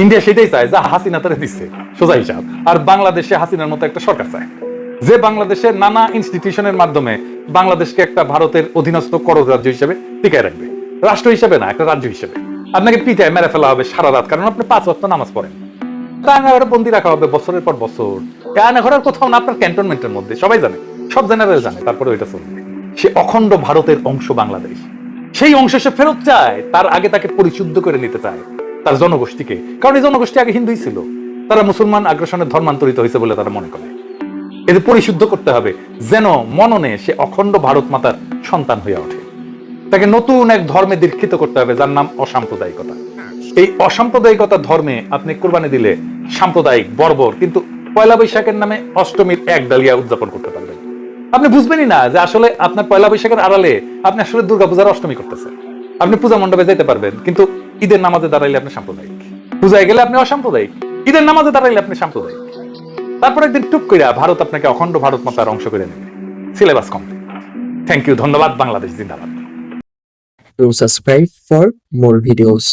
India সেটাই চায় যা হাসিনা তারা দিচ্ছে, সোজা হিসাব। আর বাংলাদেশে হাসিনার মতো একটা সরকার চায়, যে বাংলাদেশের নানা ইনস্টিটিউশনের মাধ্যমে বাংলাদেশকে একটা ভারতের অধীনস্থ করজ রাজ্য হিসেবে টিকায় রাখবে, রাষ্ট্র হিসেবে না, একটা রাজ্য হিসেবে। আপনাকে পিটায় মেরে ফেলা হবে সারা রাত, কারণ আপনি 5 ওয়াক্ত নামাজ পড়েন। কারাগারে বন্দি রাখা হবে বছরের পর বছর, কারাগারের কোথাও না, আপনার ক্যান্টনমেন্টের মধ্যে, সবাই জানে, সব জেনারেল জানে, তারপরে ওইটা চলবে। সে অখণ্ড ভারতের অংশ বাংলাদেশ, সেই অংশ সে ফেরত চায়, তার আগে তাকে পরিশুদ্ধ করে নিতে চায় তার জনগোষ্ঠীকে, কারণ এই জনগোষ্ঠী আগে হিন্দুই ছিল, তারা মুসলমান আগ্রাসনের ধর্মান্তরিত হয়েছে বলে তারা মনে করে। এদের পরিশুদ্ধ করতে হবে যেন মননে সে অখণ্ড ভারত মাতার সন্তান হয়ে ওঠে। তাকে নতুন এক ধর্মে দীক্ষিত করতে হবে, যার নাম অসাম্প্রদায়িকতা। এই অসাম্প্রদায়িকতা ধর্মে আপনি কোরবানি দিলে সাম্প্রদায়িক বর্বর, কিন্তু পয়লা বৈশাখের নামে অষ্টমীর এক ডালিয়া উদযাপন করতে পারবেন। আপনি বুঝবেনই না যে আসলে আপনার পয়লা বৈশাখের আড়ালে আপনি আসলে দুর্গাপূজার অষ্টমী করতেছেন। আপনি পূজা মণ্ডপে যেতে পারবেন, কিন্তু ঈদের নামাজে দাঁড়াইলে আপনি সাম্প্রদায়িক, পূজায় গেলে আপনি অসাম্প্রদায়িক, ঈদের নামাজে দাঁড়াইলে আপনি সাম্প্রদায়িক। তারপর একদিন টুক করে ভারত আপনাকে অখণ্ড ভারত মাতার অংশ করে নেবে। Syllabus complete. থ্যাংক ইউ, ধন্যবাদ। বাংলাদেশ জিন্দাবাদ। To subscribe for more videos.